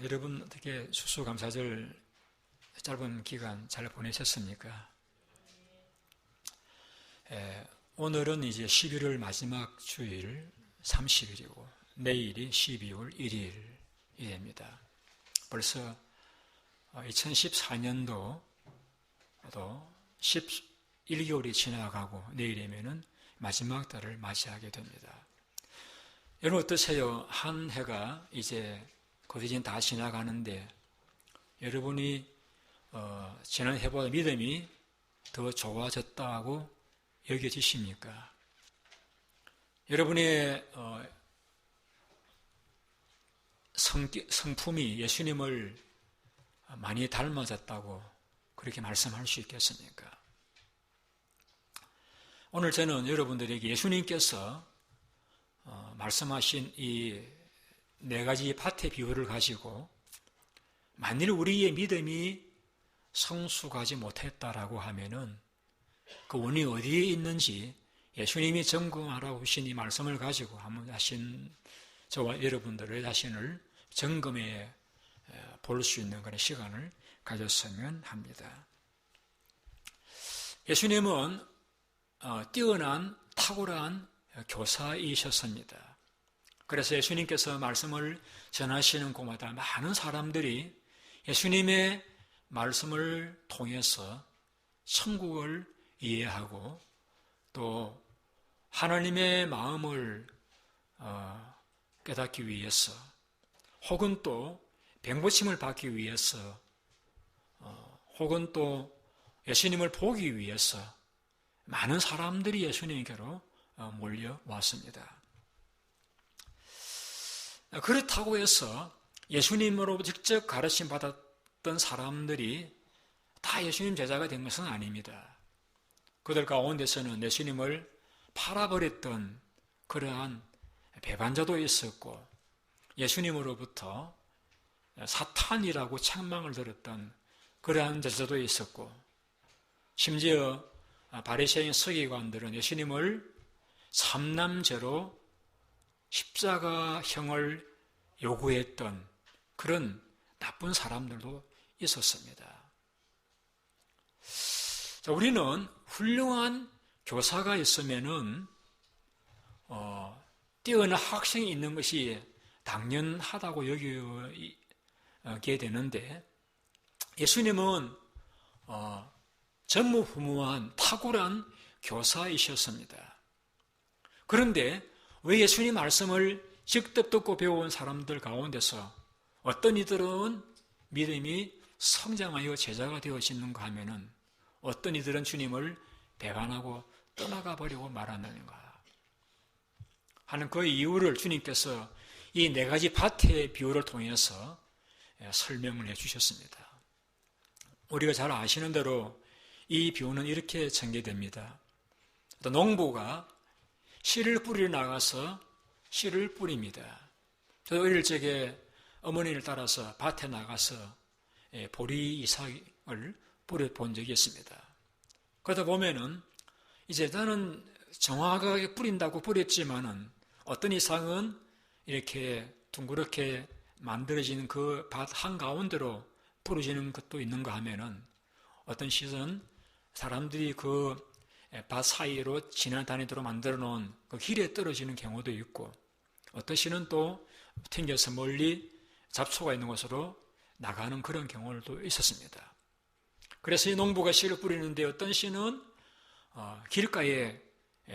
여러분 어떻게 추수감사절 짧은 기간 잘 보내셨습니까? 오늘은 이제 11월 마지막 주일 30일이고 내일이 12월 1일이 됩니다. 벌써 2014년도도 11개월이 지나가고 내일이면은 마지막 달을 맞이하게 됩니다. 여러분 어떠세요? 한 해가 이제 거의 다 지나가는데 여러분이 지난 해보다 믿음이 더 좋아졌다고 여겨지십니까? 여러분의 성품이 예수님을 많이 닮아졌다고 그렇게 말씀할 수 있겠습니까? 오늘 저는 여러분들에게 예수님께서 말씀하신 이 네 가지 밭의 비유를 가지고 만일 우리의 믿음이 성숙하지 못했다라고 하면은 그 원인이 어디에 있는지 예수님이 점검하라고 하신 이 말씀을 가지고 한번 저와 여러분들의 자신을 점검해 볼 수 있는 그런 시간을 가졌으면 합니다. 예수님은 뛰어난 탁월한 교사이셨습니다. 그래서 예수님께서 말씀을 전하시는 곳마다 많은 사람들이 예수님의 말씀을 통해서 천국을 이해하고 또 하나님의 마음을 깨닫기 위해서 혹은 또 병고침을 받기 위해서 혹은 또 예수님을 보기 위해서 많은 사람들이 예수님께로 몰려왔습니다. 그렇다고 해서 예수님으로부터 직접 가르침 받았던 사람들이 다 예수님 제자가 된 것은 아닙니다. 그들 가운데서는 예수님을 팔아버렸던 그러한 배반자도 있었고 예수님으로부터 사탄이라고 책망을 들었던 그러한 제자도 있었고 심지어 바리새인 서기관들은 예수님을 삼남죄로 십자가형을 요구했던 그런 나쁜 사람들도 있었습니다. 자, 우리는 훌륭한 교사가 있으면은 뛰어난 학생이 있는 것이 당연하다고 여기게 되는데 예수님은 전무후무한 탁월한 교사이셨습니다. 그런데 왜 예수님 말씀을 직접 듣고 배워온 사람들 가운데서 어떤 이들은 믿음이 성장하여 제자가 되어지는가 하면은 어떤 이들은 주님을 배반하고 떠나가 버리고 말았는가 하는 그 이유를 주님께서 이 네 가지 밭의 비유를 통해서 설명을 해주셨습니다. 우리가 잘 아시는 대로 이 비유는 이렇게 전개됩니다. 농부가 씨를 뿌리러 나가서 씨를 뿌립니다. 저도 어릴 적에 어머니를 따라서 밭에 나가서 보리 이삭을 뿌려본 적이 있습니다. 그러다 보면은 이제 나는 정확하게 뿌린다고 뿌렸지만은 어떤 이삭은 이렇게 둥그렇게 만들어지는 그 밭 한가운데로 뿌려지는 것도 있는가 하면은 어떤 씨는 사람들이 그 밭 사이로 지나다니도록 만들어 놓은 그 길에 떨어지는 경우도 있고 어떤 씨는 또 튕겨서 멀리 잡초가 있는 곳으로 나가는 그런 경우도 있었습니다. 그래서 이 농부가 씨를 뿌리는데 어떤 씨는 길가에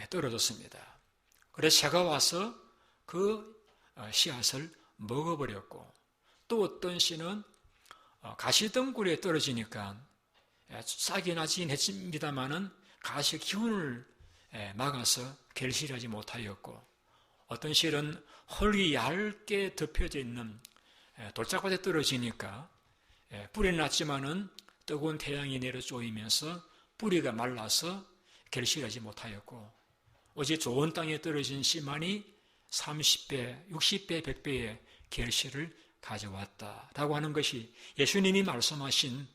떨어졌습니다. 그래서 새가 와서 그 씨앗을 먹어버렸고 또 어떤 씨는 가시덩굴에 떨어지니까 싹이 나긴 했습니다마는 가시 기운을 막아서 결실하지 못하였고 어떤 씨는 흙이 얇게 덮여져 있는 돌짝밭에 떨어지니까 뿌리 났지만은 뜨거운 태양이 내려 쪼이면서 뿌리가 말라서 결실하지 못하였고 어제 좋은 땅에 떨어진 씨만이 30배, 60배, 100배의 결실을 가져왔다라고 하는 것이 예수님이 말씀하신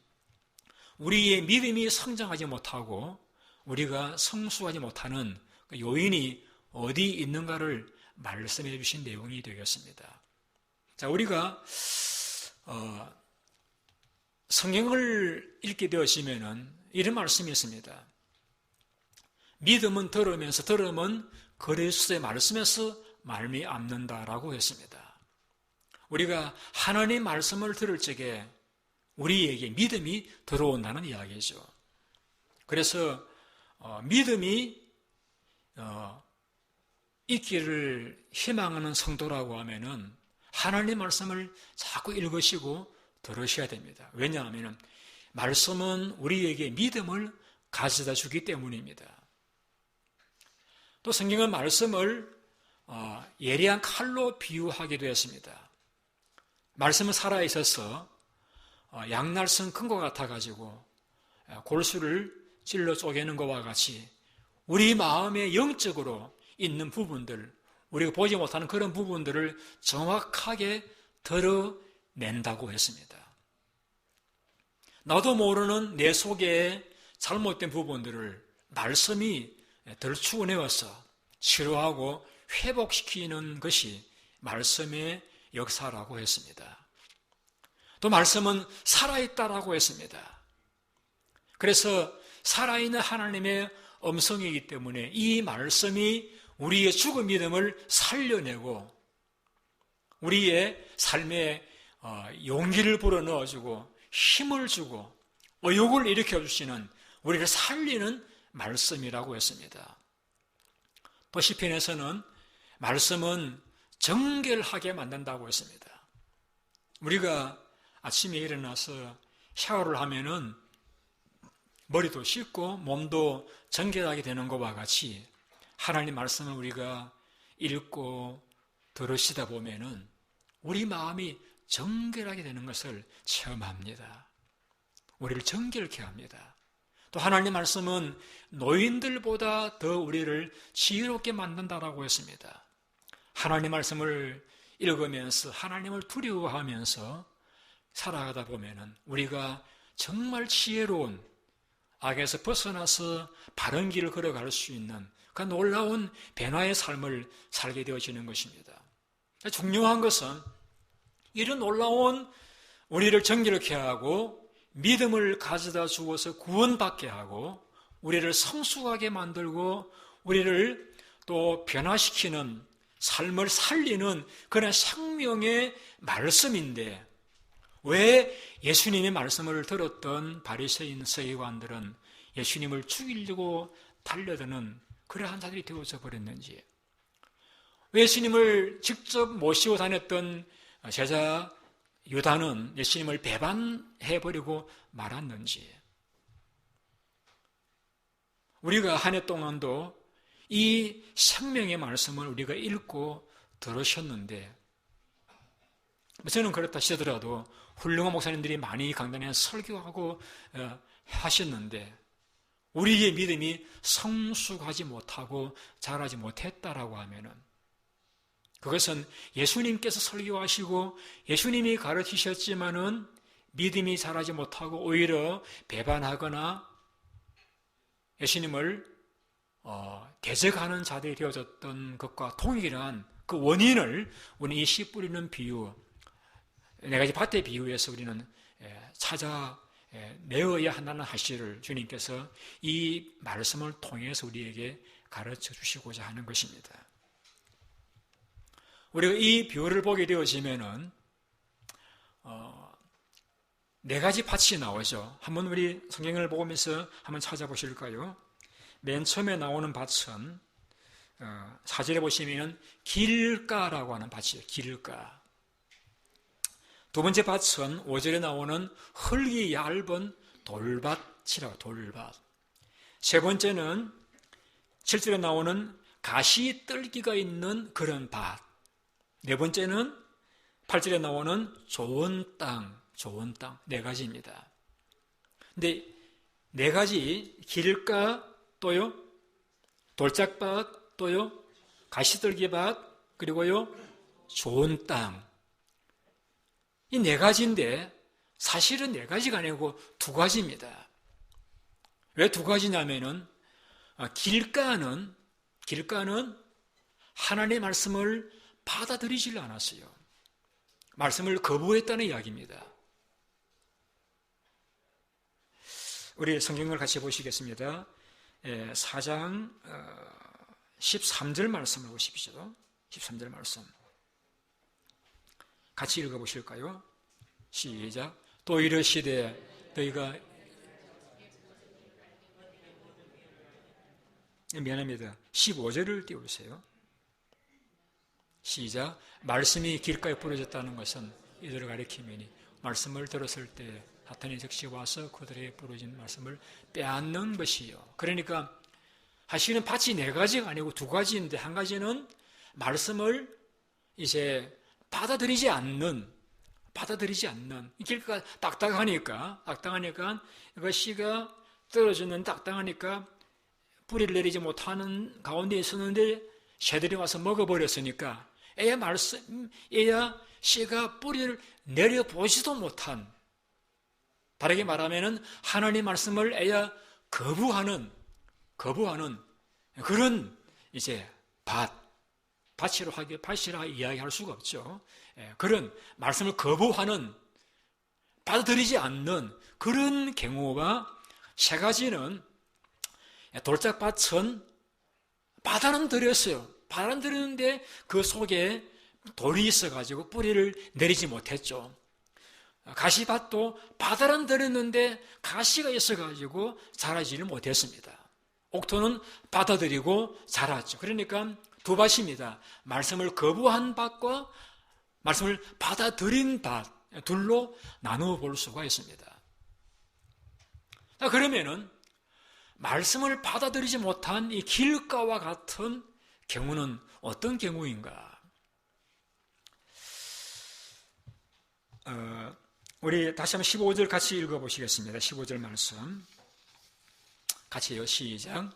우리의 믿음이 성장하지 못하고 우리가 성숙하지 못하는 그 요인이 어디 있는가를 말씀해 주신 내용이 되겠습니다. 자, 우리가 성경을 읽게 되시면은 이런 말씀이 있습니다. 믿음은 들으면서, 들음은 그리스도의 말씀에서 말미암는다라고 했습니다. 우리가 하나님의 말씀을 들을 적에 우리에게 믿음이 들어온다는 이야기죠. 그래서 믿음이 있기를 희망하는 성도라고 하면은 하나님의 말씀을 자꾸 읽으시고 들으셔야 됩니다. 왜냐하면 말씀은 우리에게 믿음을 가져다 주기 때문입니다. 또 성경은 말씀을 예리한 칼로 비유하기도 했습니다. 말씀은 살아있어서 양날선 큰 것 같아가지고 골수를 찔러 쪼개는 것과 같이 우리 마음의 영적으로 있는 부분들, 우리가 보지 못하는 그런 부분들을 정확하게 드러낸다고 했습니다. 나도 모르는 내 속에 잘못된 부분들을 말씀이 들추어내어서 치료하고 회복시키는 것이 말씀의 역사라고 했습니다. 또 말씀은 살아있다라고 했습니다. 그래서 살아있는 하나님의 음성이기 때문에 이 말씀이 우리의 죽은 믿음을 살려내고 우리의 삶에 용기를 불어넣어주고 힘을 주고 의욕을 일으켜주시는, 우리를 살리는 말씀이라고 했습니다. 또 시편에서는 말씀은 정결하게 만든다고 했습니다. 우리가 아침에 일어나서 샤워를 하면은 머리도 씻고 몸도 정결하게 되는 것과 같이 하나님 말씀을 우리가 읽고 들으시다 보면은 우리 마음이 정결하게 되는 것을 체험합니다. 우리를 정결케 합니다. 또 하나님 말씀은 노인들보다 더 우리를 지혜롭게 만든다라고 했습니다. 하나님 말씀을 읽으면서 하나님을 두려워하면서 살아가다 보면은 우리가 정말 지혜로운, 악에서 벗어나서 바른 길을 걸어갈 수 있는 그 놀라운 변화의 삶을 살게 되어지는 것입니다. 중요한 것은 이런 놀라운 우리를 정결케 하고 믿음을 가져다 주어서 구원받게 하고 우리를 성숙하게 만들고 우리를 또 변화시키는 삶을 살리는 그런 생명의 말씀인데, 왜 예수님의 말씀을 들었던 바리새인 서기관들은 예수님을 죽이려고 달려드는 그러한 자들이 되어져 버렸는지, 왜 예수님을 직접 모시고 다녔던 제자 유다는 예수님을 배반해버리고 말았는지, 우리가 한 해 동안도 이 생명의 말씀을 우리가 읽고 들으셨는데, 저는 그렇다 치더라도 훌륭한 목사님들이 많이 강단에 설교하고 하셨는데 우리의 믿음이 성숙하지 못하고 자라지 못했다라고 하면은 그것은 예수님께서 설교하시고 예수님이 가르치셨지만은 믿음이 자라지 못하고 오히려 배반하거나 예수님을 대적하는 자들이 되어졌던 것과 동일한 그 원인을 우리 이 씨 뿌리는 비유, 네 가지 밭의 비유에서 우리는 찾아내어야 한다는 사실을 주님께서 이 말씀을 통해서 우리에게 가르쳐 주시고자 하는 것입니다. 우리가 이 비유를 보게 되어지면은 네 가지 밭이 나오죠. 한번 우리 성경을 보면서 한번 찾아보실까요? 맨 처음에 나오는 밭은 4절에 보시면 길가라고 하는 밭이에요. 길가. 두 번째 밭은 5절에 나오는 흙이 얇은 돌밭이라고, 돌밭. 세 번째는 7절에 나오는 가시떨기가 있는 그런 밭. 네 번째는 8절에 나오는 좋은 땅, 좋은 땅. 네 가지입니다. 근데 네 가지, 길가, 또요, 돌짝밭, 또요, 가시떨기밭, 그리고요, 좋은 땅. 이 네 가지인데 사실은 네 가지가 아니고 두 가지입니다. 왜 두 가지냐면은 길가는 하나님의 말씀을 받아들이질 않았어요. 말씀을 거부했다는 이야기입니다. 우리 성경을 같이 보시겠습니다. 4장 13절 말씀을 보십시오. 13절 말씀 같이 읽어보실까요? 시작. 또 이르시되 너희가 미안합니다. 15절을 띄워주세요. 시작. 말씀이 길가에 부러졌다는 것은 이들을 가리킴이니 말씀을 들었을 때 사탄이 즉시 와서 그들의 부러진 말씀을 빼앗는 것이요. 그러니까 사실은 밭이 4가지가 아니고 2가지인데 한 가지는 말씀을 이제 받아들이지 않는 길가가 딱딱하니까 그 씨가 떨어지는 딱딱하니까 뿌리를 내리지 못하는 가운데 있었는데 새들이 와서 먹어버렸으니까 애야 씨가 뿌리를 내려보지도 못한, 다르게 말하면 하나님 말씀을 애야 거부하는 그런 이제 밭이라 이야기할 수가 없죠. 그런 말씀을 거부하는, 받아들이지 않는 그런 경우가 3가지는, 돌짝밭은 바다는 들였어요. 바다는 들였는데 그 속에 돌이 있어가지고 뿌리를 내리지 못했죠. 가시밭도 바다는 들였는데 가시가 있어가지고 자라지를 못했습니다. 옥토는 받아들이고 자랐죠. 그러니까 2밭입니다. 말씀을 거부한 밭과 말씀을 받아들인 밭, 둘로 나누어 볼 수가 있습니다. 그러면은 말씀을 받아들이지 못한 이 길가와 같은 경우는 어떤 경우인가? 우리 다시 한번 15절 같이 읽어보시겠습니다. 15절 말씀 같이요. 시작.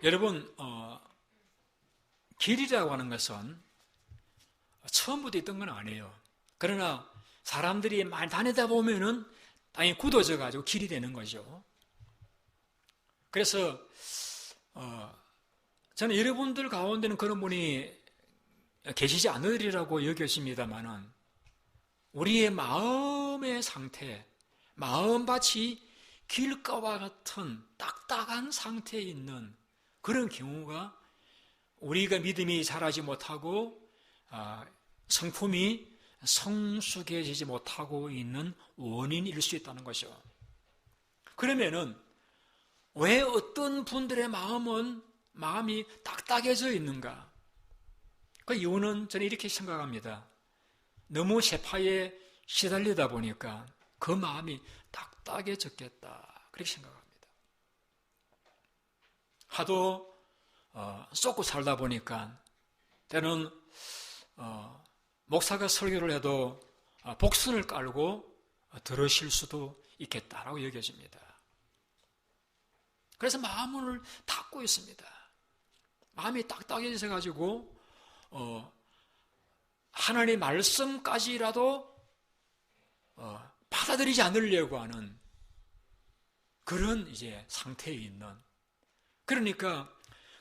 여러분, 길이라고 하는 것은 처음부터 있던 건 아니에요. 그러나 사람들이 많이 다니다 보면은 땅이 굳어져 가지고 길이 되는 거죠. 그래서 저는 여러분들 가운데는 그런 분이 계시지 않으리라고 여겨집니다만은 우리의 마음의 상태, 마음밭이 길가와 같은 딱딱한 상태에 있는 그런 경우가 우리가 믿음이 자라지 못하고 성품이 성숙해지지 못하고 있는 원인일 수 있다는 것이죠. 그러면은 왜 어떤 분들의 마음이 딱딱해져 있는가? 그 이유는 저는 이렇게 생각합니다. 너무 세파에 시달리다 보니까 그 마음이 딱딱해졌겠다, 그렇게 생각합니다. 하도 쏟고 살다 보니까 때는 목사가 설교를 해도 복선을 깔고 들으실 수도 있겠다라고 여겨집니다. 그래서 마음을 닫고 있습니다. 마음이 딱딱해져 가지고 하나님의 말씀까지라도 받아들이지 않으려고 하는 그런 이제 상태에 있는, 그러니까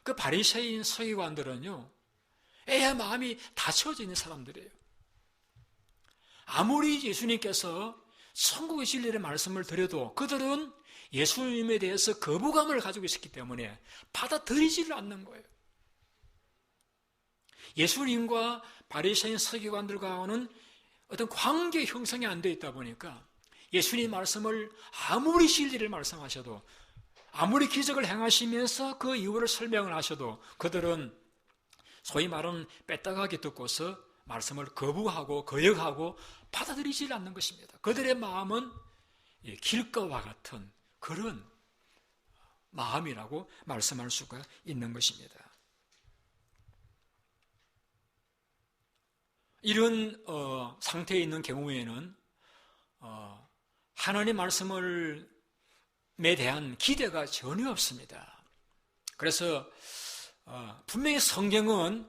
그 바리새인 서기관들은요, 애야 마음이 닫혀져 있는 사람들이에요. 아무리 예수님께서 천국의 진리의 말씀을 드려도 그들은 예수님에 대해서 거부감을 가지고 있었기 때문에 받아들이지를 않는 거예요. 예수님과 바리새인 서기관들과는 어떤 관계 형성이 안 되어 있다 보니까 예수님 말씀을 아무리 진리를 말씀하셔도, 아무리 기적을 행하시면서 그 이유를 설명을 하셔도 그들은 소위 말하는 빼딱하게 듣고서 말씀을 거부하고 거역하고 받아들이지 않는 것입니다. 그들의 마음은 길가와 같은 그런 마음이라고 말씀할 수가 있는 것입니다. 이런 상태에 있는 경우에는 하나님 말씀에 대한 기대가 전혀 없습니다. 그래서 분명히 성경은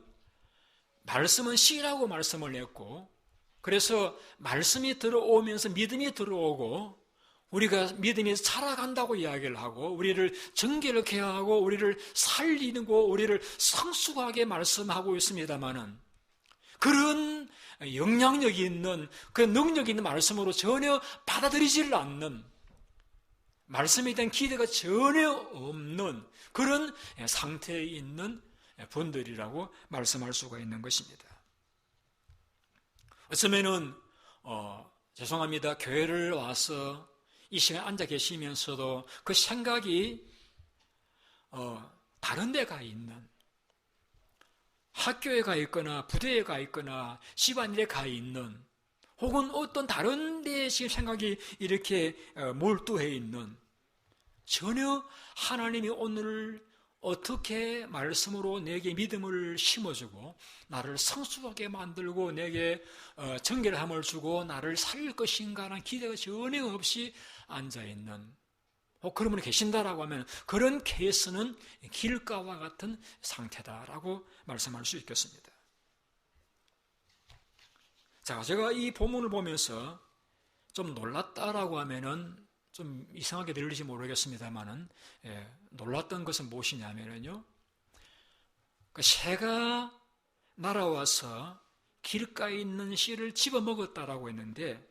말씀은 씨라고 말씀을 했고, 그래서 말씀이 들어오면서 믿음이 들어오고 우리가 믿음이 살아간다고 이야기를 하고 우리를 정결케 하고 우리를 살리고 우리를 성숙하게 말씀하고 있습니다마는 그런 영향력이 있는 그 능력이 있는 말씀으로 전혀 받아들이질 않는 말씀에 대한 기대가 전혀 없는 그런 상태에 있는 분들이라고 말씀할 수가 있는 것입니다. 어쩌면은 죄송합니다. 교회를 와서 이 시간에 앉아 계시면서도 그 생각이 다른 데 가 있는, 학교에 가 있거나 부대에 가 있거나 집안일에 가 있는, 혹은 어떤 다른 데에 지금 생각이 이렇게 몰두해 있는, 전혀 하나님이 오늘 어떻게 말씀으로 내게 믿음을 심어주고 나를 성숙하게 만들고 내게 정결함을 주고 나를 살릴 것인가라는 기대가 전혀 없이 앉아있는, 혹 그런 분이 계신다라고 하면 그런 케이스는 길가와 같은 상태다라고 말씀할 수 있겠습니다. 자, 제가 이 본문을 보면서 좀 놀랐다라고 하면은 좀 이상하게 들릴지 모르겠습니다만은, 놀랐던 것은 무엇이냐면요, 그 새가 날아와서 길가에 있는 씨를 집어먹었다라고 했는데,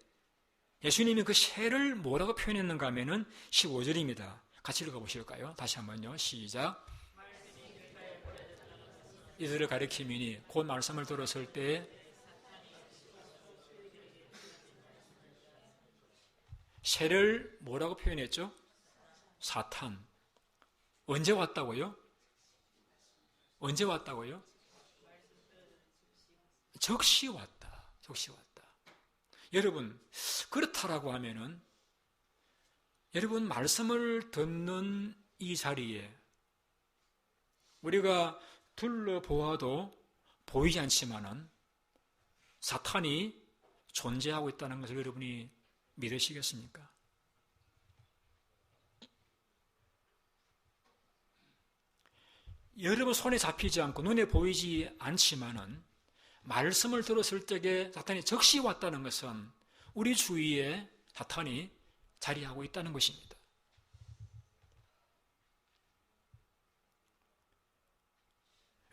예수님이 그 새를 뭐라고 표현했는가 하면은 15절입니다. 같이 읽어보실까요? 다시 한번요. 시작. 이들을 가리키미니 곧 말씀을 들었을 때 새를 뭐라고 표현했죠? 사탄. 언제 왔다고요? 언제 왔다고요? 적시 왔다. 적시 왔다. 여러분, 그렇다라고 하면은 여러분 말씀을 듣는 이 자리에 우리가 둘러보아도 보이지 않지만은 사탄이 존재하고 있다는 것을 여러분이 믿으시겠습니까? 여러분 손에 잡히지 않고 눈에 보이지 않지만은 말씀을 들었을 적에 사탄이 적시 왔다는 것은 우리 주위에 사탄이 자리하고 있다는 것입니다.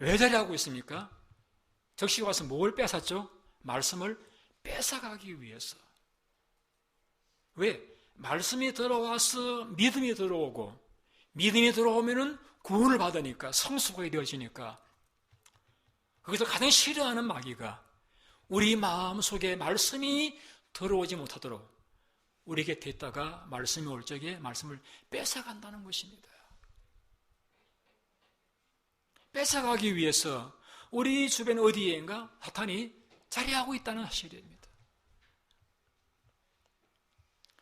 왜 자리하고 있습니까? 적시 와서 뭘 뺏었죠? 말씀을 뺏어가기 위해서. 왜? 말씀이 들어와서 믿음이 들어오고 믿음이 들어오면은 구원을 받으니까 성숙하게 되어지니까 거기서 가장 싫어하는 마귀가 우리 마음속에 말씀이 들어오지 못하도록 우리 곁에 있다가 말씀이 올 적에 말씀을 뺏어간다는 것입니다. 뺏어가기 위해서 우리 주변 어디에인가 사탄이 자리하고 있다는 사실입니다.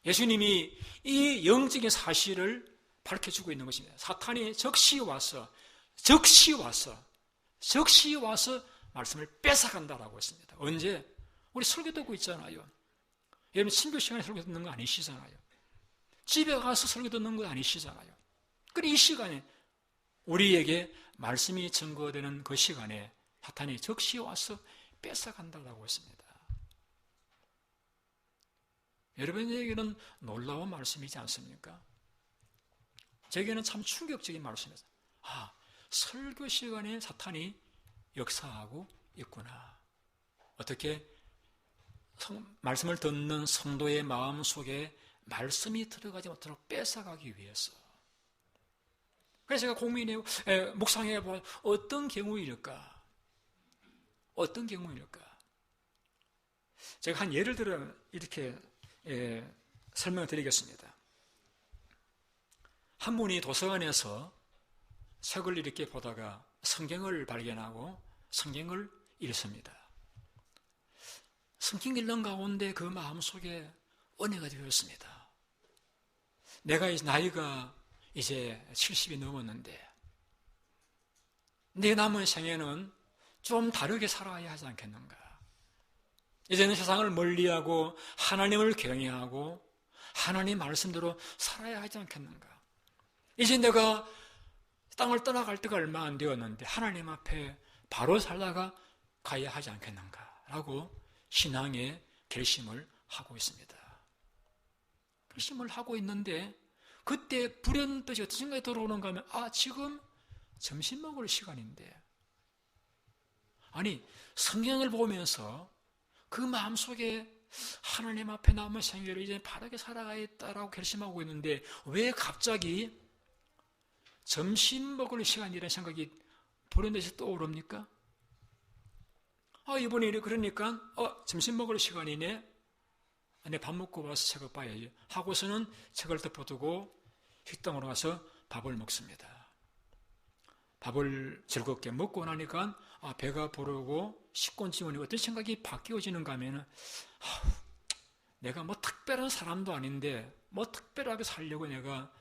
예수님이 이 영적인 사실을 밝혀주고 있는 것입니다. 사탄이 적시 와서 말씀을 뺏어간다라고 했습니다. 언제? 우리 설교 듣고 있잖아요. 여러분 신교 시간에 설교 듣는 거 아니시잖아요. 집에 가서 설교 듣는 거 아니시잖아요. 그런데 이 시간에 우리에게 말씀이 증거되는 그 시간에 사탄이 적시 와서 뺏어간다라고 했습니다. 여러분에게는 놀라운 말씀이지 않습니까? 제게는 참 충격적인 말씀이었어요. 아, 설교 시간에 사탄이 역사하고 있구나. 어떻게 말씀을 듣는 성도의 마음 속에 말씀이 들어가지 못하도록 뺏어가기 위해서. 그래서 제가 고민해, 묵상해 보 어떤 경우일까? 어떤 경우일까? 제가 한 예를 들어 이렇게 설명을 드리겠습니다. 한 분이 도서관에서 책을 이렇게 보다가 성경을 발견하고 성경을 읽습니다. 성경 읽는 가운데 그 마음속에 은혜가 되었습니다. 내가 나이가 이제 70이 넘었는데 내 남은 생애는 좀 다르게 살아야 하지 않겠는가? 이제는 세상을 멀리하고 하나님을 경외하고 하나님 말씀대로 살아야 하지 않겠는가? 이제 내가 땅을 떠나갈 때가 얼마 안 되었는데 하나님 앞에 바로 살다가 가야 하지 않겠는가? 라고 신앙의 결심을 하고 있습니다. 결심을 하고 있는데 그때 불현듯이 어떤 생각이 들어오는가 하면 지금 점심 먹을 시간인데, 아니 성경을 보면서 그 마음속에 하나님 앞에 남은 생애를 이제 바르게 살아가겠다라고 결심하고 있는데 왜 갑자기 점심 먹을 시간이라는 생각이 불현듯이 떠오릅니까? 이번에 그러니까 점심 먹을 시간이네, 내 밥 먹고 와서 책을 봐야지 하고서는 책을 덮어두고 식당으로 가서 밥을 먹습니다. 밥을 즐겁게 먹고 나니까 배가 부르고 식곤증후니 어떤 생각이 바뀌어지는가 하면은 내가 뭐 특별한 사람도 아닌데 뭐 특별하게 살려고 내가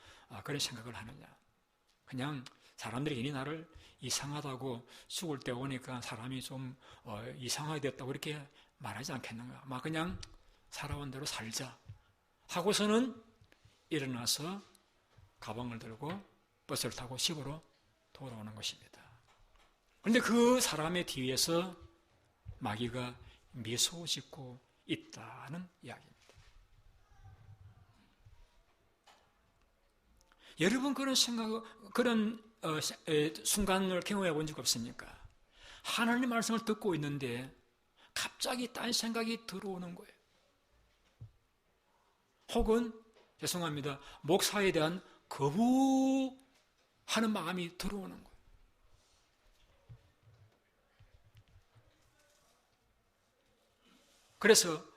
그런 생각을 하느냐. 그냥 사람들이 괜히 나를 이상하다고 죽을 때 오니까 사람이 좀 이상하게 됐다고 이렇게 말하지 않겠는가. 막 그냥 살아온 대로 살자 하고서는 일어나서 가방을 들고 버스를 타고 집으로 돌아오는 것입니다. 그런데 그 사람의 뒤에서 마귀가 미소 짓고 있다는 이야기입니다. 여러분 그런 순간을 경험해 본 적 없습니까? 하나님 말씀을 듣고 있는데 갑자기 딴 생각이 들어오는 거예요. 혹은 죄송합니다, 목사에 대한 거부하는 마음이 들어오는 거예요. 그래서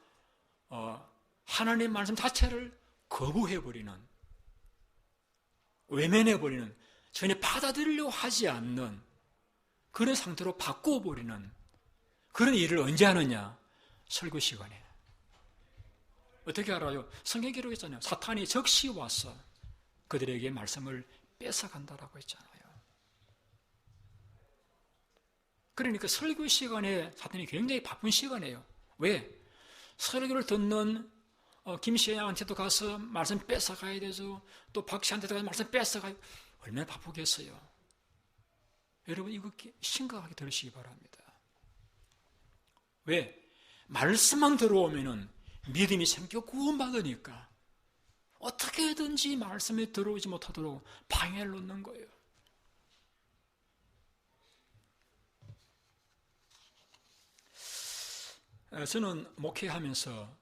하나님 말씀 자체를 거부해버리는, 외면해버리는, 전혀 받아들이려고 하지 않는 그런 상태로 바꿔버리는 그런 일을 언제 하느냐? 설교 시간에. 어떻게 알아요? 성경 기록했잖아요. 사탄이 적시 와서 그들에게 말씀을 뺏어간다라고 했잖아요. 그러니까 설교 시간에 사탄이 굉장히 바쁜 시간이에요. 왜? 설교를 듣는 김씨한테도 가서 말씀 뺏어가야 되죠. 또 박씨한테도 가서 말씀 뺏어가야, 얼마나 바쁘겠어요. 여러분 이거 심각하게 들으시기 바랍니다. 왜? 말씀만 들어오면은 믿음이 생겨 구원받으니까 어떻게든지 말씀에 들어오지 못하도록 방해를 놓는 거예요. 저는 목회하면서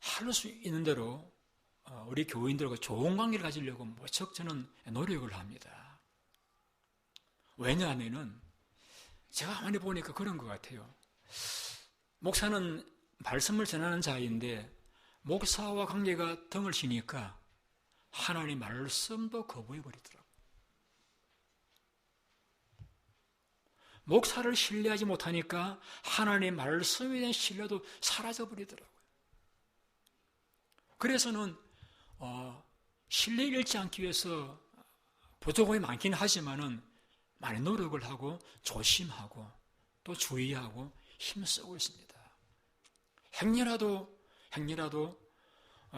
할 수 있는 대로 우리 교인들과 좋은 관계를 가지려고 무척 저는 노력을 합니다. 왜냐하면은 제가 많이 보니까 그런 것 같아요. 목사는 말씀을 전하는 자인데 목사와 관계가 등을 치니까 하나님 말씀도 거부해버리더라고요. 목사를 신뢰하지 못하니까 하나님 말씀에 대한 신뢰도 사라져버리더라고요. 그래서는 신뢰를 잃지 않기 위해서 부족함이 많긴 하지만은 많이 노력을 하고 조심하고 또 주의하고 힘쓰고 있습니다. 행여라도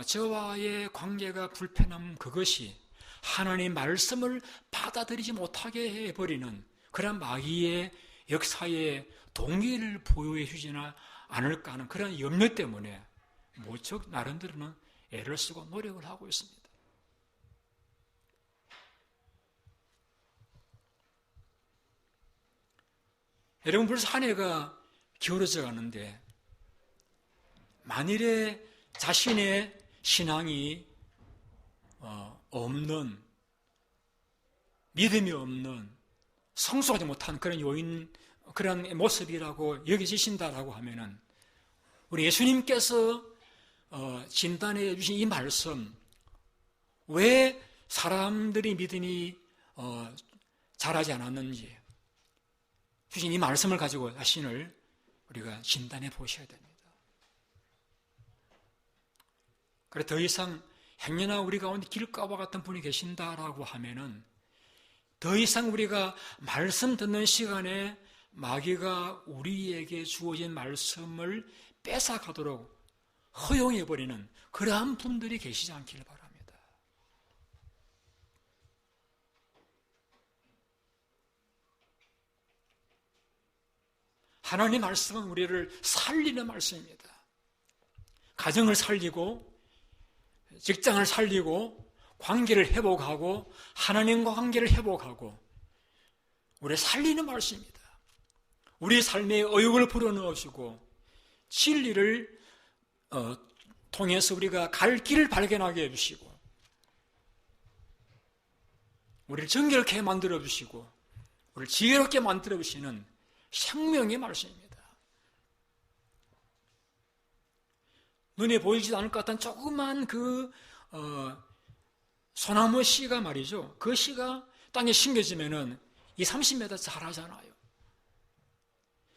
저와의 관계가 불편함, 그것이 하나님 말씀을 받아들이지 못하게 해버리는 그런 마귀의 역사에 동의를 보여해 주지는 않을까 하는 그런 염려 때문에 무척 나름대로는 애를 쓰고 노력을 하고 있습니다. 여러분 벌써 한 해가 기울어져 가는데 만일에 자신의 신앙이 없는, 믿음이 없는, 성숙하지 못한 그런 요인, 그런 모습이라고 여겨지신다라고 하면은 우리 예수님께서 진단해 주신 이 말씀, 왜 사람들이 믿음이 자라지 않았는지 주신 이 말씀을 가지고 자신을 우리가 진단해 보셔야 됩니다. 그래 더 이상 행여나 우리 가운데 길가와 같은 분이 계신다라고 하면은 더 이상 우리가 말씀 듣는 시간에 마귀가 우리에게 주어진 말씀을 뺏어가도록 허용해버리는 그러한 분들이 계시지 않기를 바랍니다. 하나님 말씀은 우리를 살리는 말씀입니다. 가정을 살리고 직장을 살리고 관계를 회복하고 하나님과 관계를 회복하고 우리 살리는 말씀입니다. 우리 삶의 의욕을 불어넣으시고 진리를 통해서 우리가 갈 길을 발견하게 해주시고 우리를 정결케 만들어 주시고 우리를 지혜롭게 만들어 주시는 생명의 말씀입니다. 눈에 보이지도 않을 것 같은 조그만 소나무 씨가 말이죠. 그 씨가 땅에 심겨지면은 30m 자라잖아요.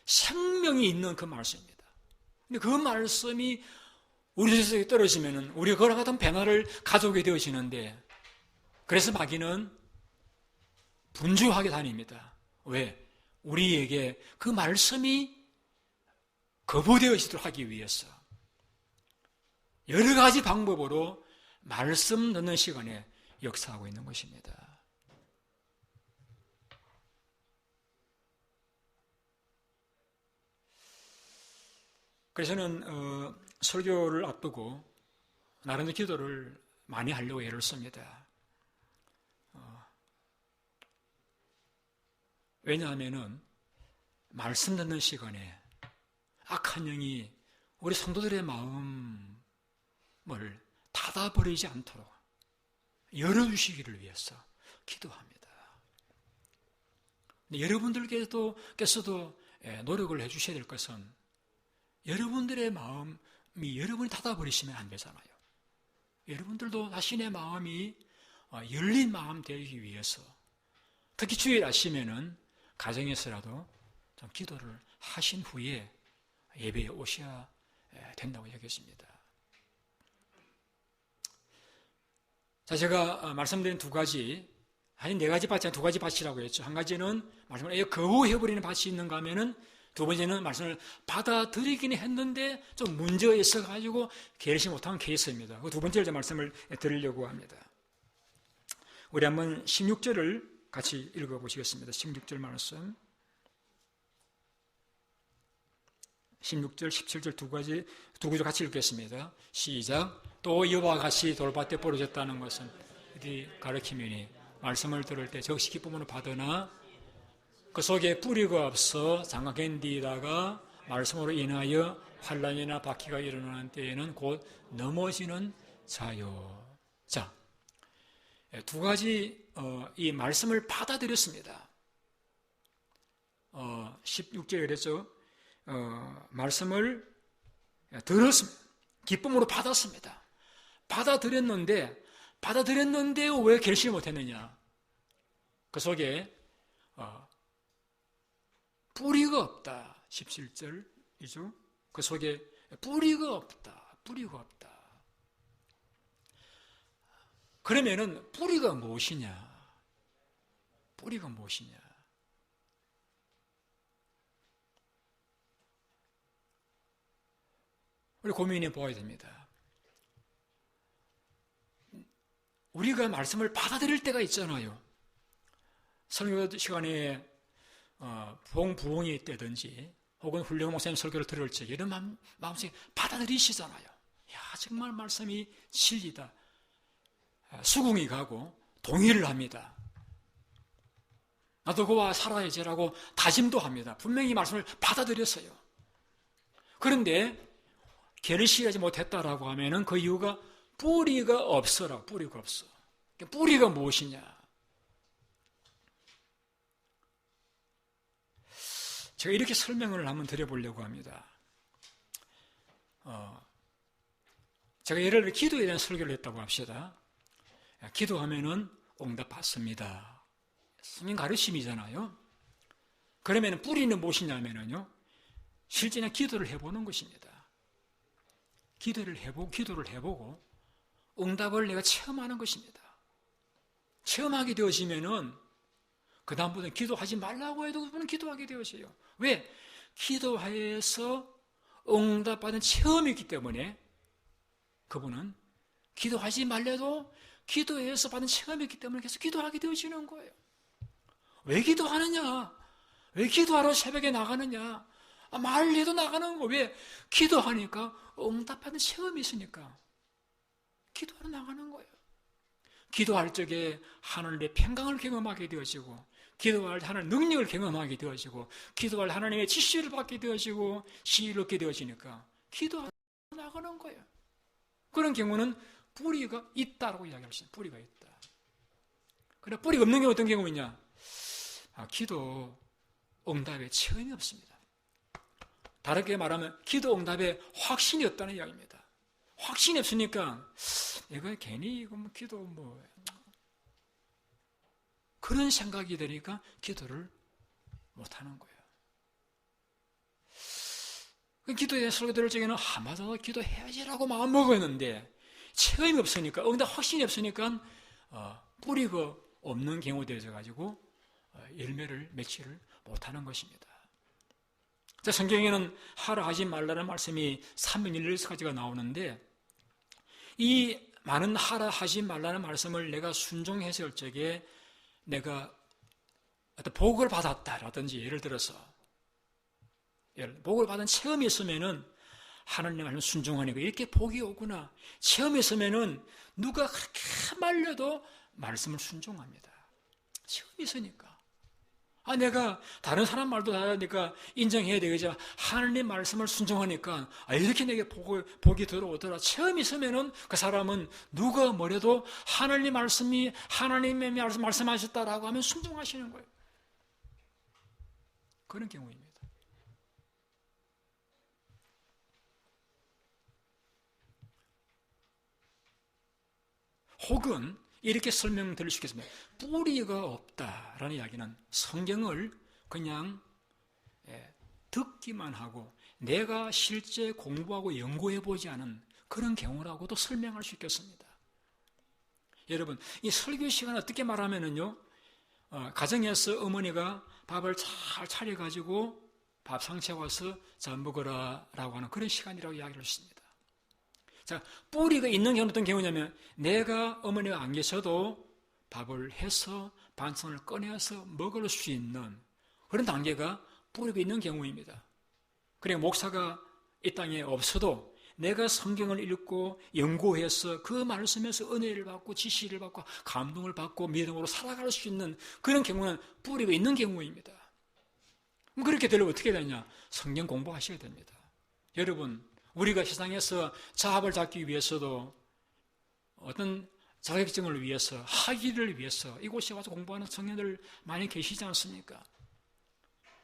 생명이 있는 그 말씀입니다. 근데 그 말씀이 우리 세상에 떨어지면은 우리가 그와 같은 변화를 가져오게 되어지는데 그래서 마귀는 분주하게 다닙니다. 왜? 우리에게 그 말씀이 거부되어지도록 하기 위해서 여러 가지 방법으로 말씀 듣는 시간에 역사하고 있는 것입니다. 그래서 저는 설교를 앞두고 나름대로 기도를 많이 하려고 애를 씁니다. 왜냐하면은 말씀 듣는 시간에 악한 영이 우리 성도들의 마음을 닫아버리지 않도록 열어주시기를 위해서 기도합니다. 근데 여러분들께서도 노력을 해주셔야 될 것은 여러분들의 마음이 여러분이 닫아버리시면 안 되잖아요. 여러분들도 자신의 마음이 열린 마음 되기 위해서 특히 주일 아침에는 가정에서라도 좀 기도를 하신 후에 예배에 오셔야 된다고 여겼습니다. 자, 제가 말씀드린 두 가지, 한 네 가지 밭이 두 가지 밭이라고 했죠. 한 가지는 말씀을 거부해버리는 밭이 있는가 하면은 두 번째는 말씀을 받아들이긴 했는데 좀 문제가 있어가지고 결심 못한 케이스입니다. 그 두 번째로 말씀을 드리려고 합니다. 우리 한번 16절을 같이 읽어보시겠습니다. 16절 말씀. 16절, 17절 두 구절 같이 읽겠습니다. 시작. 또 이와 같이 돌밭에 부러졌다는 것은 이들이 가르치면이 말씀을 들을 때 적시 기쁨으로 받으나 그 속에 뿌리가 없어 장악견디다가 말씀으로 인하여 환난이나 박해가 일어나는 때에는 곧 넘어지는 자요. 자, 두 가지 이 말씀을 받아들였습니다. 16절에 그랬죠. 말씀을 들었습니다. 기쁨으로 받았습니다. 받아들였는데 왜 결심을 못했느냐? 그 속에 뿌리가 없다. 17절이죠. 그 속에 뿌리가 없다. 그러면은 뿌리가 무엇이냐? 우리 고민해 보아야 됩니다. 우리가 말씀을 받아들일 때가 있잖아요. 설교 시간에 부흥이 있다든지 혹은 훌륭한 목사님 설교를 들을 때 이런 마음속에 받아들이시잖아요. 야, 정말 말씀이 진리다. 수긍이 가고 동의를 합니다. 나도 그와 살아야지라고 다짐도 합니다. 분명히 말씀을 받아들였어요. 그런데 결실하지 못했다라고 하면은 그 이유가 뿌리가 없어라. 뿌리가 없어. 뿌리가 무엇이냐? 제가 이렇게 설명을 한번 드려보려고 합니다. 제가 예를 들어 기도에 대한 설교를 했다고 합시다. 기도하면은 응답 받습니다. 성경 가르침이잖아요. 그러면 뿌리는 무엇이냐면요, 실제는 기도를 해보는 것입니다. 기도를 해보고 응답을 내가 체험하는 것입니다. 체험하게 되어지면은 그 다음부터는 기도하지 말라고 해도 그분은 기도하게 되어져요. 왜? 기도해서 응답받은 체험이 있기 때문에 그분은 기도하지 말래도 기도해서 받은 체험이 있기 때문에 계속 기도하게 되어지는 거예요. 왜 기도하느냐? 왜 기도하러 새벽에 나가느냐? 말해도 나가는 거. 왜? 기도하니까 응답받는 체험이 있으니까. 기도하러 나가는 거예요. 기도할 적에 하나님의 평강을 경험하게 되어지고, 기도할 하나님의 능력을 경험하게 되어지고, 기도할 하나님의 지시를 받게 되어지고, 시를 얻게 되어지니까 기도하러 나가는 거예요. 그런 경우는 뿌리가 있다라고 이야기할 수 있어요. 뿌리가 있다. 그러나 뿌리가 없는 경우 어떤 경우냐? 기도 응답에 체험이 없습니다. 다르게 말하면 기도 응답에 확신이 없다는 이야기입니다. 확신이 없으니까 이거 괜히 이거 뭐 기도 뭐 그런 생각이 되니까 기도를 못하는 거예요. 기도에 설교 들을 적에는 아마도 기도해야지라고 마음 먹었는데 체험이 없으니까, 응답 확신이 없으니까 뿌리가 없는 경우가 되어져가지고 열매를 맺지를 못하는 것입니다. 자, 성경에는 하라 하지 말라는 말씀이 316가지가 나오는데, 이 많은 하라 하지 말라는 말씀을 내가 순종해서 할 적에 내가 어떤 복을 받았다라든지, 예를 들어서 복을 받은 체험이 있으면은 하나님 말씀 순종하니까 이렇게 복이 오구나. 체험이 있으면은 누가 그렇게 말려도 말씀을 순종합니다. 체험이 있으니까. 내가 다른 사람 말도 다 하니까 인정해야 되겠죠. 하나님 말씀을 순종하니까 이렇게 내게 복이 들어오더라. 체험이 있으면은 그 사람은 누가 뭐래도 하나님 말씀이 하나님의 말씀하셨다라고 하면 순종하시는 거예요. 그런 경우입니다. 혹은 이렇게 설명드릴 수 있겠습니다. 뿌리가 없다라는 이야기는 성경을 그냥 듣기만 하고 내가 실제 공부하고 연구해보지 않은 그런 경우라고도 설명할 수 있겠습니다. 여러분, 이 설교 시간 어떻게 말하면은요, 가정에서 어머니가 밥을 잘 차려가지고 밥상 채워서 자 먹어라 라고 하는 그런 시간이라고 이야기를 했습니다. 자, 뿌리가 있는 경우는 어떤 경우냐면 내가 어머니가 안 계셔도 밥을 해서 반찬을 꺼내서 먹을 수 있는 그런 단계가 뿌리가 있는 경우입니다. 그래, 목사가 이 땅에 없어도 내가 성경을 읽고 연구해서 그 말씀에서 은혜를 받고 지시를 받고 감동을 받고 믿음으로 살아갈 수 있는 그런 경우는 뿌리가 있는 경우입니다. 그렇게 되려면 어떻게 되냐? 성경 공부하셔야 됩니다. 여러분, 우리가 세상에서 자합을 잡기 위해서도 어떤 자격증을 위해서, 학위를 위해서 이곳에 와서 공부하는 청년들 많이 계시지 않습니까?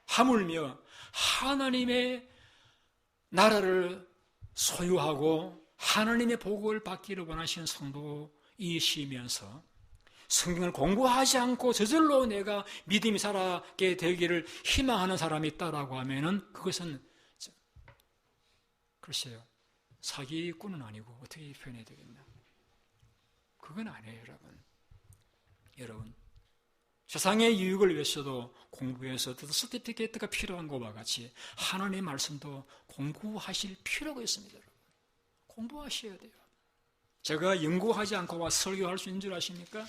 하물며 하나님의 나라를 소유하고 하나님의 복을 받기를 원하시는 성도이시면서 성경을 공부하지 않고 저절로 내가 믿음이 살아게 되기를 희망하는 사람이 있다라고 하면은 그것은 글쎄요, 사기꾼은 아니고 어떻게 표현해야 되겠나? 그건 아니에요, 여러분. 세상의 유익을 위해서도 공부해서 서티피케이트가 필요한 것과 같이 하나님의 말씀도 공부하실 필요가 있습니다, 여러분. 공부하셔야 돼요. 제가 연구하지 않고 와 설교할 수 있는 줄 아십니까?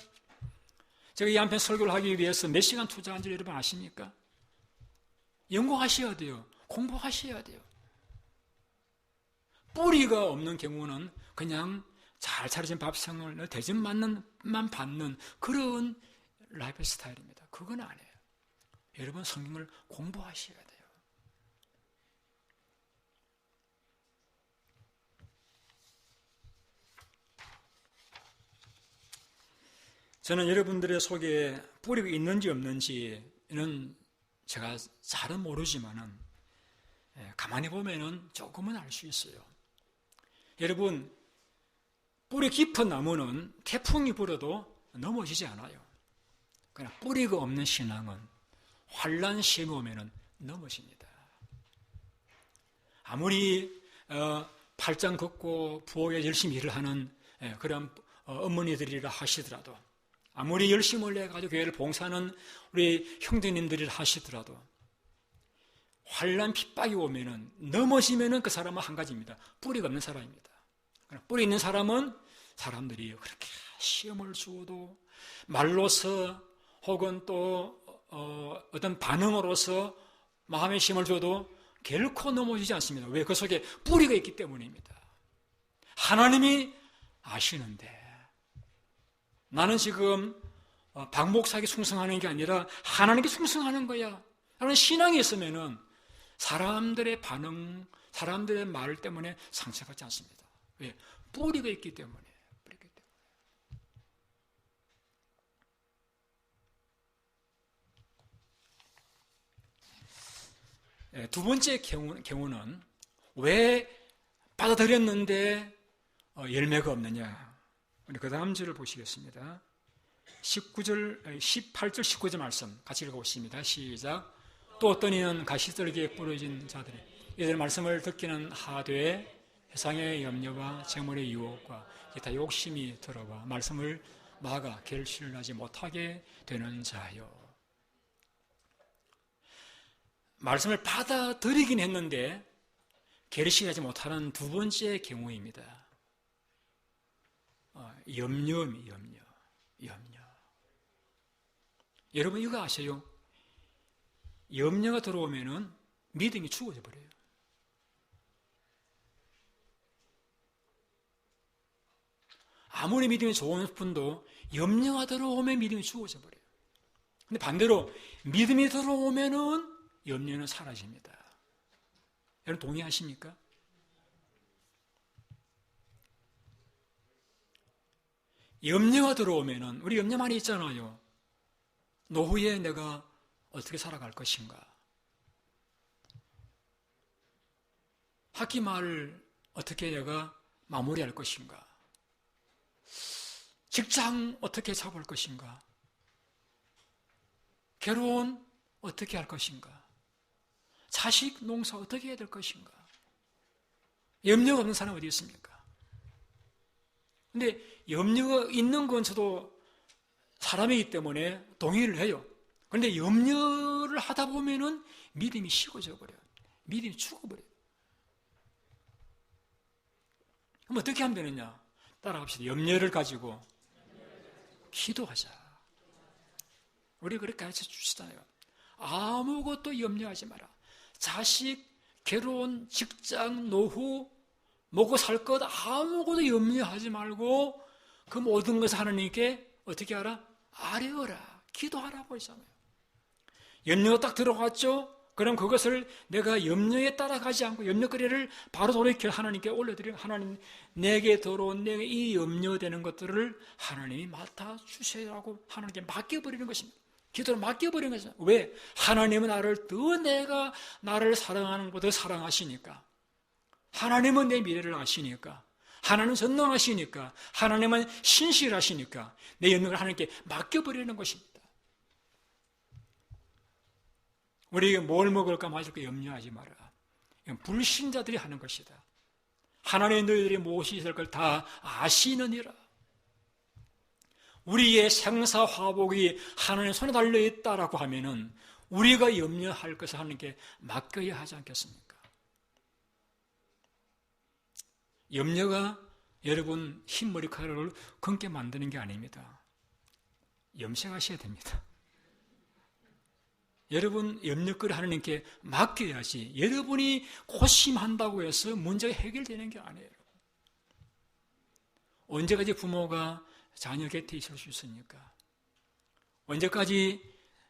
제가 이 한 편 설교를 하기 위해서 몇 시간 투자한 줄 여러분 아십니까? 연구하셔야 돼요. 공부하셔야 돼요. 뿌리가 없는 경우는 그냥 잘 차려진 밥상을 대접만 받는 그런 라이프 스타일입니다. 그건 아니에요. 여러분, 성경을 공부하셔야 돼요. 저는 여러분들의 속에 뿌리가 있는지 없는지는 제가 잘은 모르지만은 가만히 보면은 조금은 알 수 있어요. 여러분, 뿌리 깊은 나무는 태풍이 불어도 넘어지지 않아요. 그러나 뿌리가 없는 신앙은 환난 시험이 오면은 넘어집니다. 아무리 팔짱 걷고 부엌에 열심히 일을 하는 그런 어머니들이라 하시더라도, 아무리 열심을 내가지고 교회를 봉사하는 우리 형제님들이라 하시더라도 환난 핍박이 오면은 넘어지면은 그 사람은 한 가지입니다. 뿌리가 없는 사람입니다. 뿌리 있는 사람은 사람들이 그렇게 시험을 주어도 말로서 혹은 또 어떤 반응으로서 마음의 시험을 줘도 결코 넘어지지 않습니다. 왜? 그 속에 뿌리가 있기 때문입니다. 하나님이 아시는데 나는 지금 박 목사에게 충성하는 게 아니라 하나님께 충성하는 거야 라는 신앙이 있으면은 사람들의 반응, 사람들의 말 때문에 상처받지 않습니다. 왜? 뿌리가 있기 때문에. 두 번째 경우는 왜 받아들였는데 열매가 없느냐. 우리 그 다음 절을 보시겠습니다. 18절 19절 말씀 같이 읽어보십니다. 시작. 또 어떤 이는 가시떨기에 부러진 자들이 이들 말씀을 듣기는 하되 세상의 염려와 재물의 유혹과 기타 욕심이 들어와 말씀을 막아 결실을 하지 못하게 되는 자요. 말씀을 받아들이긴 했는데 결실하지 못하는 두 번째 경우입니다. 염려. 여러분 이거 아세요? 염려가 들어오면은 믿음이 죽어져 버려요. 아무리 믿음이 좋은 분도 염려가 들어오면 믿음이 죽어져 버려요. 근데 반대로 믿음이 들어오면은 염려는 사라집니다. 여러분 동의하십니까? 염려가 들어오면은 우리 염려 많이 있잖아요. 노후에 내가 어떻게 살아갈 것인가? 학기 말을 어떻게 내가 마무리할 것인가? 직장 어떻게 잡을 것인가? 결혼 어떻게 할 것인가? 자식 농사 어떻게 해야 될 것인가? 염려가 없는 사람 어디 있습니까? 근데 염려가 있는 건 저도 사람이기 때문에 동의를 해요. 그런데 염려를 하다 보면은 믿음이 식어져 버려요. 믿음이 죽어버려요. 그럼 어떻게 하면 되느냐? 따라갑시다. 염려를 가지고 기도하자. 우리 그렇게 가르쳐 주시잖아요. 아무것도 염려하지 마라. 자식, 결혼, 직장, 노후, 먹고 살 것 아무것도 염려하지 말고 그 모든 것을 하나님께 어떻게 하라? 아뢰어라. 기도하라고 했잖아요. 염려가 딱 들어갔죠? 그럼 그것을 내가 염려에 따라가지 않고 염려거리를 바로 돌이켜 하나님께 올려드리면 하나님 내게 들어온 내게 이 염려되는 것들을 하나님이 맡아주세요라고 하나님께 맡겨버리는 것입니다. 기도를 맡겨버리는 것입니다. 왜? 하나님은 내가 나를 사랑하는 것보다 사랑하시니까. 하나님은 내 미래를 아시니까. 하나님은 전능하시니까. 하나님은 신실하시니까. 내 염려를 하나님께 맡겨버리는 것입니다. 우리에게 뭘 먹을까 마실까 염려하지 마라. 이건 불신자들이 하는 것이다. 하나님 너희들이 무엇이 있을 걸 다 아시느니라. 우리의 생사화복이 하나님의 손에 달려있다라고 하면은 우리가 염려할 것을 하나님께 맡겨야 하지 않겠습니까? 염려가 여러분 흰머리카락을 검게 만드는 게 아닙니다. 염색하셔야 됩니다. 여러분 염려거리 하나님께 맡겨야지 여러분이 고심한다고 해서 문제가 해결되는 게 아니에요. 언제까지 부모가 자녀 곁에 있을 수 있습니까? 언제까지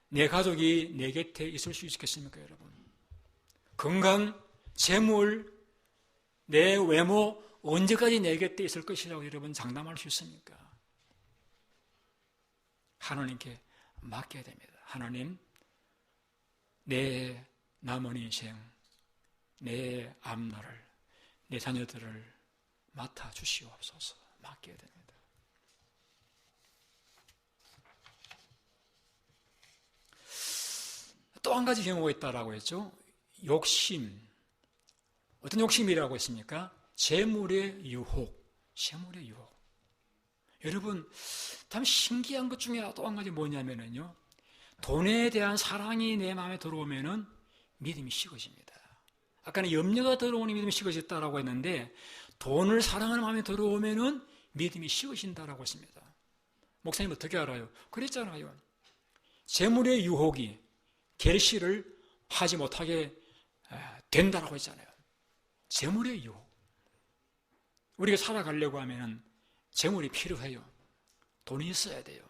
내 가족이 내 곁에 있을 수 있겠습니까, 여러분? 건강, 재물, 내 외모 언제까지 내 곁에 있을 것이라고 여러분 장담할 수 있습니까? 하나님께 맡겨야 됩니다. 하나님, 내 남은 인생, 내 앞날을, 내 자녀들을 맡아 주시옵소서. 맡겨야 됩니다. 또 한 가지 경우가 있다라고 했죠. 욕심. 어떤 욕심이라고 했습니까? 재물의 유혹. 재물의 유혹. 여러분, 참 신기한 것 중에 또 한 가지 뭐냐면요. 돈에 대한 사랑이 내 마음에 들어오면은 믿음이 식어집니다. 아까는 염려가 들어오니 믿음이 식어졌다라고 했는데 돈을 사랑하는 마음에 들어오면은 믿음이 식어진다라고 했습니다. 목사님 어떻게 알아요? 그랬잖아요. 재물의 유혹이 결실을 하지 못하게 된다라고 했잖아요. 재물의 유혹. 우리가 살아가려고 하면은 재물이 필요해요. 돈이 있어야 돼요.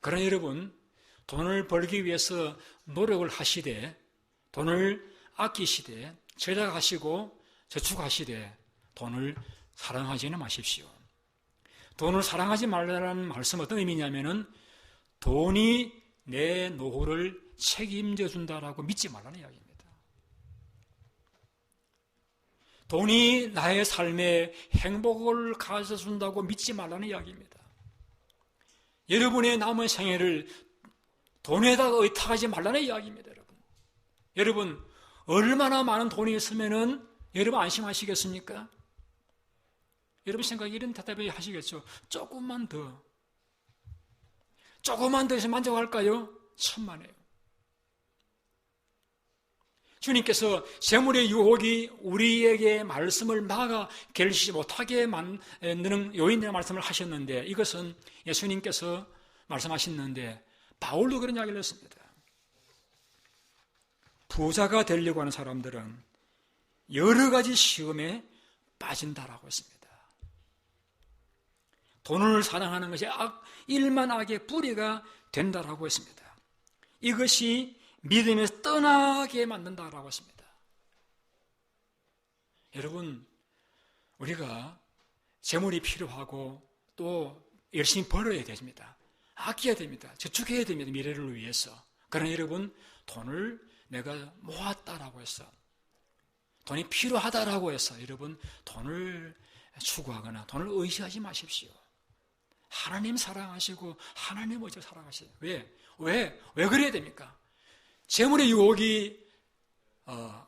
그러나 여러분, 돈을 벌기 위해서 노력을 하시되, 돈을 아끼시되, 절약하시고 저축하시되 돈을 사랑하지는 마십시오. 돈을 사랑하지 말라는 말씀은 어떤 의미냐면은 돈이 내 노후를 책임져 준다라고 믿지 말라는 이야기입니다. 돈이 나의 삶에 행복을 가져준다고 믿지 말라는 이야기입니다. 여러분의 남은 생애를 돈에다가 의탁하지 말라는 이야기입니다. 여러분, 얼마나 많은 돈이 있으면은 여러분 안심하시겠습니까? 여러분 생각에 이런 대답을 하시겠죠. 조금만 더 해서 만족할까요? 천만에요. 주님께서 재물의 유혹이 우리에게 말씀을 막아 결실치 못하게 만드는 요인이라는 말씀을 하셨는데, 이것은 예수님께서 말씀하셨는데 바울도 그런 이야기를 했습니다. 부자가 되려고 하는 사람들은 여러 가지 시험에 빠진다라고 했습니다. 돈을 사랑하는 것이 일만 악의 뿌리가 된다라고 했습니다. 이것이 믿음에서 떠나게 만든다라고 했습니다. 여러분, 우리가 재물이 필요하고 또 열심히 벌어야 됩니다. 아껴야 됩니다. 저축해야 됩니다. 미래를 위해서. 그러나 여러분, 돈을 내가 모았다라고 해서, 돈이 필요하다라고 해서 여러분 돈을 추구하거나 돈을 의지하지 마십시오. 하나님 사랑하시고 하나님 먼저 사랑하세요. 왜 그래야 됩니까? 재물의 유혹이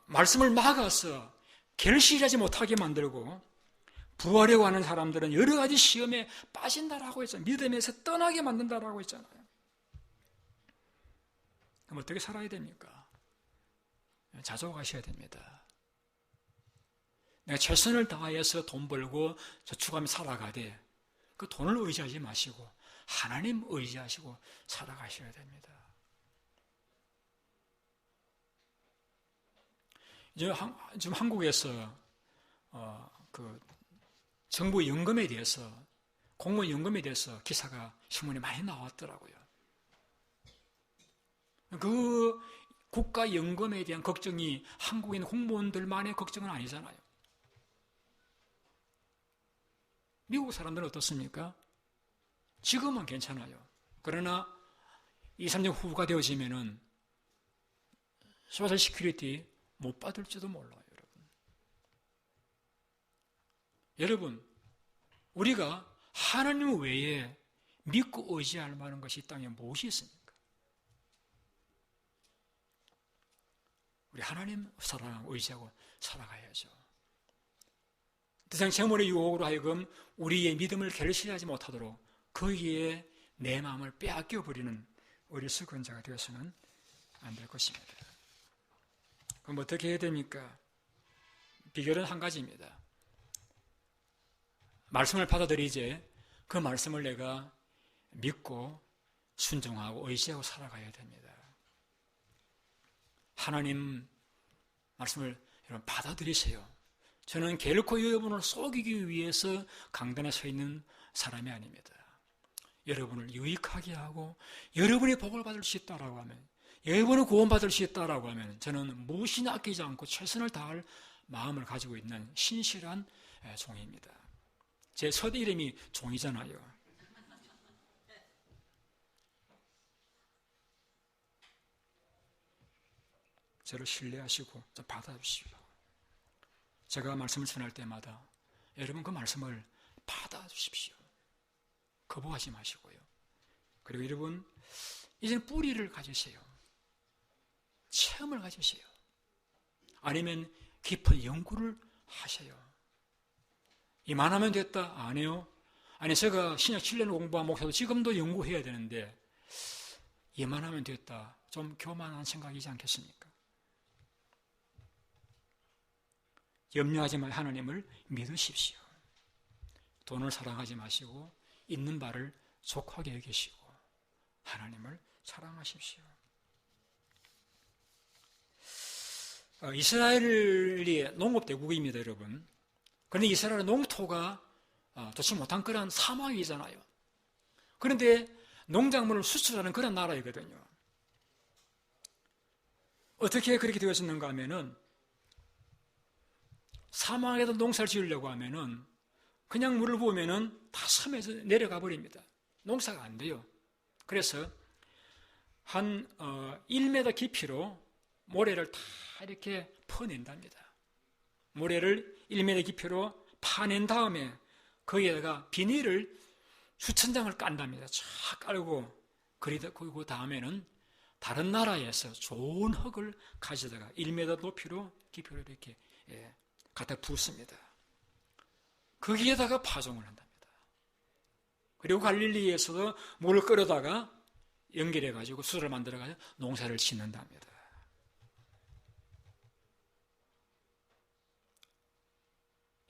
말씀을 막아서 결실하지 못하게 만들고, 부하려고 하는 사람들은 여러 가지 시험에 빠진다라고 했잖아요. 믿음에서 떠나게 만든다라고 했잖아요. 그럼 어떻게 살아야 됩니까? 자족하셔야 됩니다. 내가 최선을 다해서 돈 벌고 저축하며 살아가되 그 돈을 의지하지 마시고 하나님 의지하시고 살아가셔야 됩니다. 지금 한국에서 그 정부 연금에 대해서, 공무원 연금에 대해서 기사가 신문에 많이 나왔더라고요. 그 국가 연금에 대한 걱정이 한국에 있는 공무원들만의 걱정은 아니잖아요. 미국 사람들은 어떻습니까? 지금은 괜찮아요. 그러나 2, 3년 후가 되어지면은 소셜 시큐리티 못 받을지도 몰라요, 여러분. 여러분, 우리가 하나님 외에 믿고 의지할 만한 것이 이 땅에 무엇이 있습니까? 우리 하나님 사랑하고 의지하고 살아가야죠. 세상 재물의 유혹으로 하여금 우리의 믿음을 결실하지 못하도록 거기에 내 마음을 빼앗겨 버리는 어리석은 자가 되어서는 안 될 것입니다. 그럼 어떻게 해야 됩니까? 비결은 한 가지입니다. 말씀을 받아들이지 그 말씀을 내가 믿고 순종하고 의지하고 살아가야 됩니다. 하나님 말씀을 여러분 받아들이세요. 저는 결코 여러분을 속이기 위해서 강단에 서 있는 사람이 아닙니다. 여러분을 유익하게 하고 여러분이 복을 받을 수 있다라고 하면, 여러분을 구원받을 수 있다라고 하면 저는 무엇이나 아끼지 않고 최선을 다할 마음을 가지고 있는 신실한 종입니다. 제 첫 이름이 종이잖아요. 저를 신뢰하시고 좀 받아주시고, 제가 말씀을 전할 때마다 여러분 그 말씀을 받아주십시오. 거부하지 마시고요. 그리고 여러분, 이제는 뿌리를 가지세요. 체험을 가지세요. 아니면 깊은 연구를 하세요. 이만하면 됐다? 안 해요? 아니, 제가 신약 7년 공부한 목사도 지금도 연구해야 되는데 이만하면 됐다. 좀 교만한 생각이지 않겠습니까? 염려하지 말 하나님을 믿으십시오. 돈을 사랑하지 마시고 있는 바를 족하게 여기시고 하나님을 사랑하십시오. 이스라엘이 농업대국입니다, 여러분. 그런데 이스라엘 농토가 좋지 못한 그런 사막이잖아요. 그런데 농작물을 수출하는 그런 나라이거든요. 어떻게 그렇게 되었었는가 하면은 사막에도 농사를 지으려고 하면은 그냥 물을 부으면은 다 섬에서 내려가 버립니다. 농사가 안 돼요. 그래서 한 1m 깊이로 모래를 다 이렇게 퍼낸답니다. 모래를 1m 깊이로 파낸 다음에 거기에다가 비닐을 수천 장을 깐답니다. 쫙 깔고 그리고 다음에는 다른 나라에서 좋은 흙을 가져다가 1m 높이로 깊이로 이렇게 갖다 붓습니다. 거기에다가 파종을 한답니다. 그리고 갈릴리에서도 물을 끌어다가 연결해가지고 수를 만들어가지고 농사를 짓는답니다.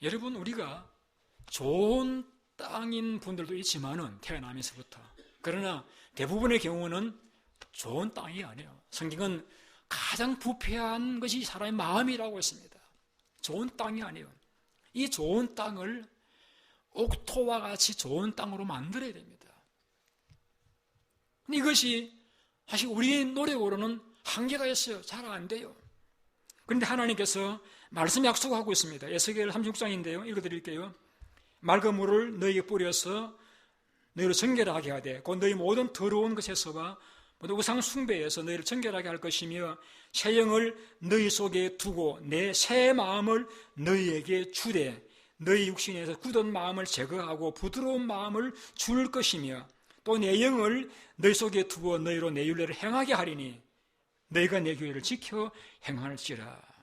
여러분, 우리가 좋은 땅인 분들도 있지만은 태어나면서부터, 그러나 대부분의 경우는 좋은 땅이 아니에요. 성경은 가장 부패한 것이 사람의 마음이라고 했습니다. 좋은 땅이 아니에요. 이 좋은 땅을 옥토와 같이 좋은 땅으로 만들어야 됩니다. 이것이 사실 우리의 노력으로는 한계가 있어요. 잘 안 돼요. 그런데 하나님께서 말씀 약속하고 있습니다. 에스겔 36장인데요. 읽어드릴게요. 맑은 물을 너희에게 뿌려서 너희를 정결하게 하되 곧 너희 모든 더러운 것에서와 모든 우상 숭배에서 너희를 정결하게 할 것이며 새 영을 너희 속에 두고 내 새 마음을 너희에게 주되 너희 육신에서 굳은 마음을 제거하고 부드러운 마음을 줄 것이며 또 내 영을 너희 속에 두고 너희로 내 율례를 행하게 하리니 너희가 내 교회를 지켜 행할지라.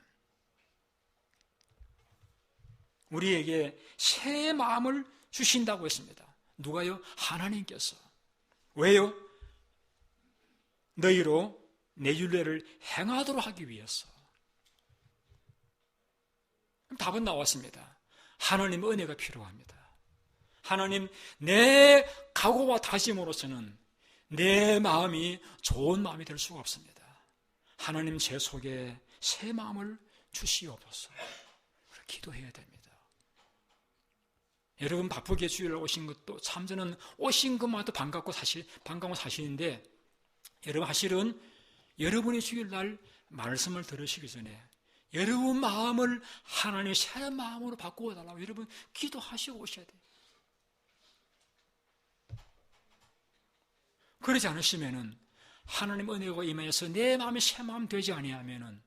우리에게 새 마음을 주신다고 했습니다. 누가요? 하나님께서. 왜요? 너희로 내 율례를 행하도록 하기 위해서. 답은 나왔습니다. 하나님의 은혜가 필요합니다. 하나님, 내 각오와 다짐으로서는 내 마음이 좋은 마음이 될 수가 없습니다. 하나님, 제 속에 새 마음을 주시옵소서. 기도해야 됩니다. 여러분, 바쁘게 주일날 오신 것도 참 저는 오신 것만도 반갑고 사실인데, 여러분, 사실은 여러분이 주일날 말씀을 들으시기 전에 여러분 마음을 하나님의 새 마음으로 바꾸어 달라고 여러분 기도하시고 오셔야 돼요. 그러지 않으시면은 하나님 은혜가 임해서 내 마음이 새 마음 되지 아니하면은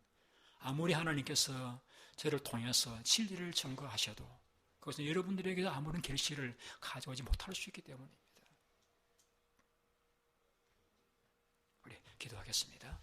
아무리 하나님께서 저를 통해서 진리를 증거하셔도 그것은 여러분들에게도 아무런 결실을 가져오지 못할 수 있기 때문입니다. 우리 기도하겠습니다.